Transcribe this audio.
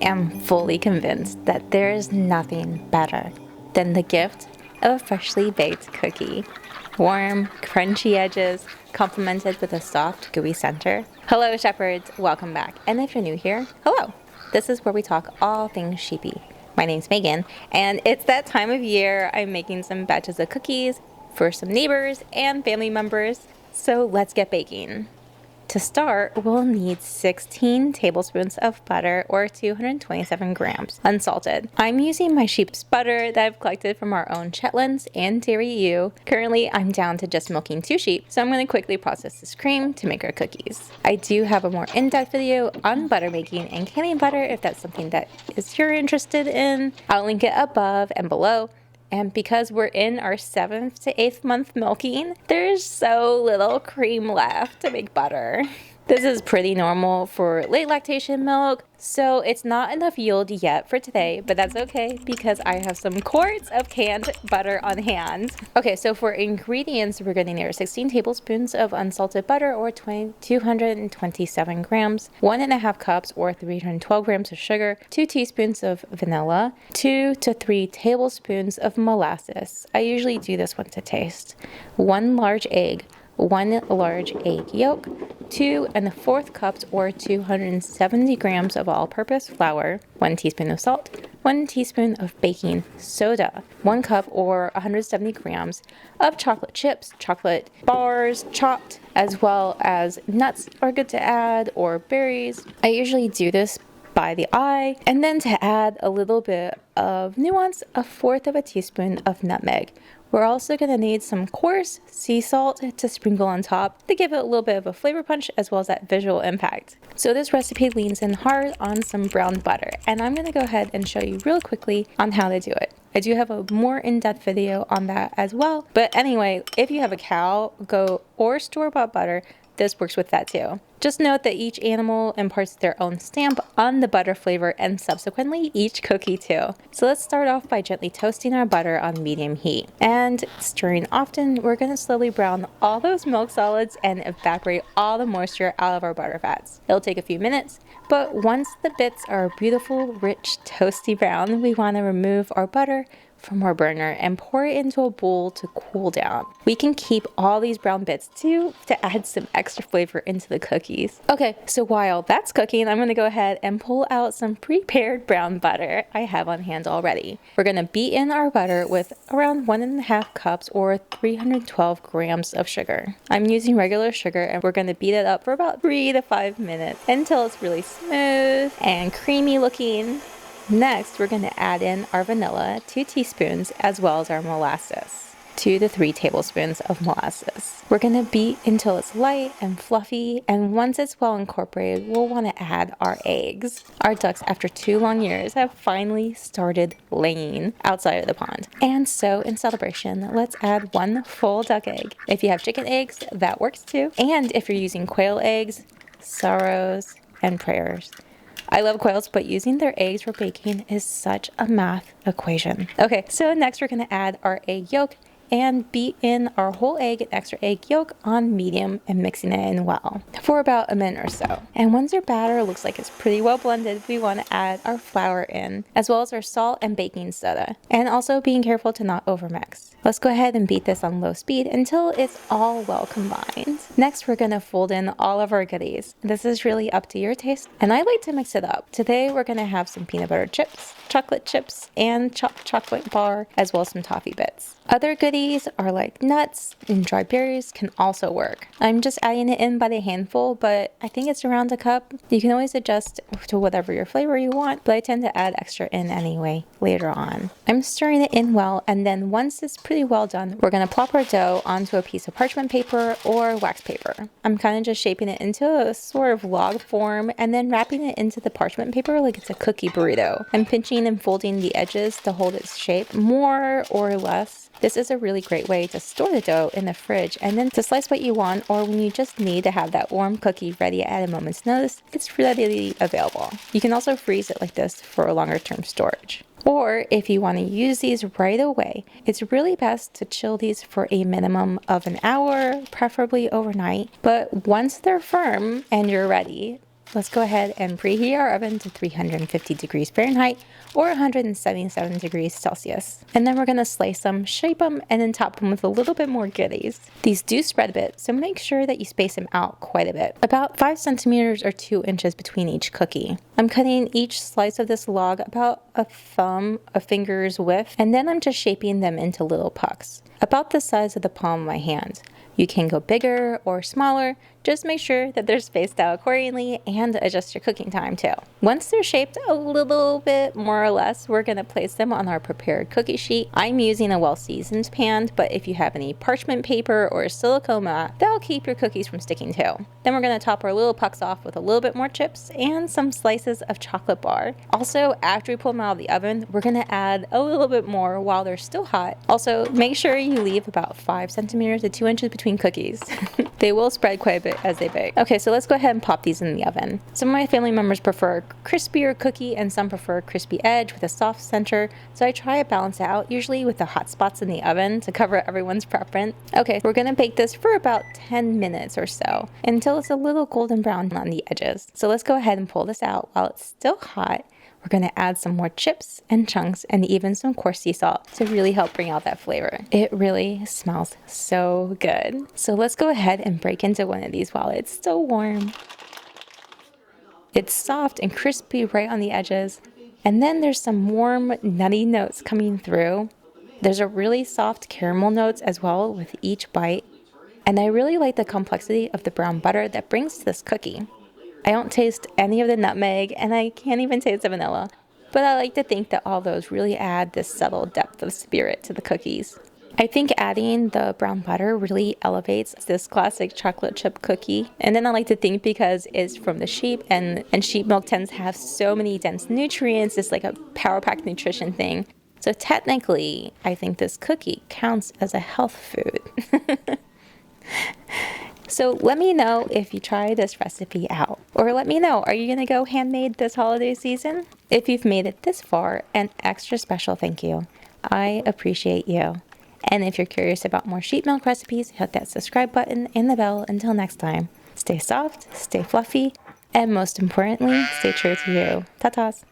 am fully convinced that there is nothing better than the gift of a freshly baked cookie. Warm, crunchy edges, complemented with a soft, gooey center. Hello, shepherds. Welcome back. And if you're new here, hello. This is where we talk all things sheepy. My name's Megan, and it's that time of year. I'm making some batches of cookies for some neighbors and family members. So let's get baking. To start, we'll need 16 tablespoons of butter or 227 grams unsalted. I'm using my sheep's butter that I've collected from our own Shetlands and Dairy U. Currently, I'm down to just milking 2 sheep, so I'm going to quickly process this cream to make our cookies. I do have a more in-depth video on butter making and canning butter if that's something that you're interested in. I'll link it above and below. And because we're in our 7th to 8th month milking, there's so little cream left to make butter. This is pretty normal for late lactation milk, so it's not enough yield yet for today, but that's okay because I have some quarts of canned butter on hand. Okay, so for ingredients, we're going to need 16 tablespoons of unsalted butter or 227 grams, 1.5 cups or 312 grams of sugar, 2 teaspoons of vanilla, 2 to 3 tablespoons of molasses. I usually do this one to taste. 1 large egg, 1 large egg yolk, 2 1/4 cups or 270 grams of all-purpose flour, 1 teaspoon of salt, 1 teaspoon of baking soda, 1 cup or 170 grams of chocolate chips, chocolate bars chopped, as well as nuts are good to add, or berries. I usually do this by the eye. And then to add a little bit of nuance, 1/4 teaspoon of nutmeg. We're also going to need some coarse sea salt to sprinkle on top to give it a little bit of a flavor punch as well as that visual impact. So this recipe leans in hard on some brown butter, and I'm going to go ahead and show you real quickly on how to do it. I do have a more in-depth video on that as well, but anyway, if you have a cow, goat, or store-bought butter, this works with that too. Just note that each animal imparts their own stamp on the butter flavor and subsequently each cookie too. So let's start off by gently toasting our butter on medium heat. And stirring often, we're going to slowly brown all those milk solids and evaporate all the moisture out of our butter fats. It'll take a few minutes, but once the bits are beautiful, rich, toasty brown, we want to remove our butter from our burner and pour it into a bowl to cool down. We can keep all these brown bits too to add some extra flavor into the cookies. Okay, so while that's cooking, I'm going to go ahead and pull out some prepared brown butter I have on hand already. We're going to beat in our butter with around 1.5 cups or 312 grams of sugar. I'm using regular sugar, and we're going to beat it up for about 3 to 5 minutes until it's really smooth and creamy looking. Next, we're going to add in our vanilla, 2 teaspoons, as well as our molasses, 2 to 3 tablespoons of molasses. We're going to beat until it's light and fluffy, and once it's well incorporated, we'll want to add our eggs. Our ducks, after 2 long years, have finally started laying outside of the pond. And so, in celebration, let's add 1 full duck egg. If you have chicken eggs, that works too. And if you're using quail eggs, sorrows and prayers. I love quails, but using their eggs for baking is such a math equation. Okay, so next we're going to add our egg yolk and beat in our whole egg and extra egg yolk on medium and mixing it in well for about a minute or so. And once our batter looks like it's pretty well blended, we want to add our flour in, as well as our salt and baking soda, and also being careful to not overmix. Let's go ahead and beat this on low speed until it's all well combined. Next, we're going to fold in all of our goodies. This is really up to your taste, and I like to mix it up. Today, we're going to have some peanut butter chips, chocolate chips, and chopped chocolate bar, as well as some toffee bits. Other goodies are like nuts and dried berries can also work. I'm just adding it in by the handful, but I think it's around a cup. You can always adjust to whatever your flavor you want, but I tend to add extra in anyway later on. I'm stirring it in well, and then once it's pretty well done, we're going to plop our dough onto a piece of parchment paper or wax paper. I'm kind of just shaping it into a sort of log form and then wrapping it into the parchment paper like it's a cookie burrito. I'm pinching and folding the edges to hold its shape more or less. This is a really great way to store the dough in the fridge and then to slice what you want, or when you just need to have that warm cookie ready at a moment's notice, it's readily available. You can also freeze it like this for a longer term storage. Or if you want to use these right away, it's really best to chill these for a minimum of an hour, preferably overnight. But once they're firm and you're ready, let's go ahead and preheat our oven to 350 degrees Fahrenheit or 177 degrees Celsius. And then we're going to slice them, shape them, and then top them with a little bit more goodies. These do spread a bit, so make sure that you space them out quite a bit. About 5 centimeters or 2 inches between each cookie. I'm cutting each slice of this log about a finger's width, and then I'm just shaping them into little pucks, about the size of the palm of my hand. You can go bigger or smaller, just make sure that they're spaced out accordingly and adjust your cooking time too. Once they're shaped a little bit more or less, we're going to place them on our prepared cookie sheet. I'm using a well-seasoned pan, but if you have any parchment paper or silicone mat, that'll keep your cookies from sticking too. Then we're going to top our little pucks off with a little bit more chips and some slices of chocolate bar. Also, after we pull them out of the oven, we're going to add a little bit more while they're still hot. Also, make sure you leave about 5 centimeters to 2 inches between cookies. They will spread quite a bit as they bake. Okay, so let's go ahead and pop these in the oven. Some of my family members prefer a crispier cookie and some prefer a crispy edge with a soft center, so I try to balance it out, usually with the hot spots in the oven to cover everyone's preference. Okay, we're gonna bake this for about 10 minutes or so until it's a little golden brown on the edges. So let's go ahead and pull this out while it's still hot. We're going to add some more chips and chunks and even some coarse sea salt to really help bring out that flavor. It really smells so good. So let's go ahead and break into one of these while it's still warm. It's soft and crispy right on the edges. And then there's some warm, nutty notes coming through. There's a really soft caramel notes as well with each bite. And I really like the complexity of the brown butter that brings to this cookie. I don't taste any of the nutmeg, and I can't even taste the vanilla, but I like to think that all those really add this subtle depth of spirit to the cookies. I think adding the brown butter really elevates this classic chocolate chip cookie, and then I like to think because it's from the sheep, and sheep milk tends to have so many dense nutrients, it's like a power-packed nutrition thing. So technically, I think this cookie counts as a health food. So let me know if you try this recipe out, or let me know, are you going to go handmade this holiday season? If you've made it this far, an extra special thank you. I appreciate you. And if you're curious about more sheep milk recipes, hit that subscribe button and the bell. Until next time, stay soft, stay fluffy, and most importantly, stay true to you. Ta-tas.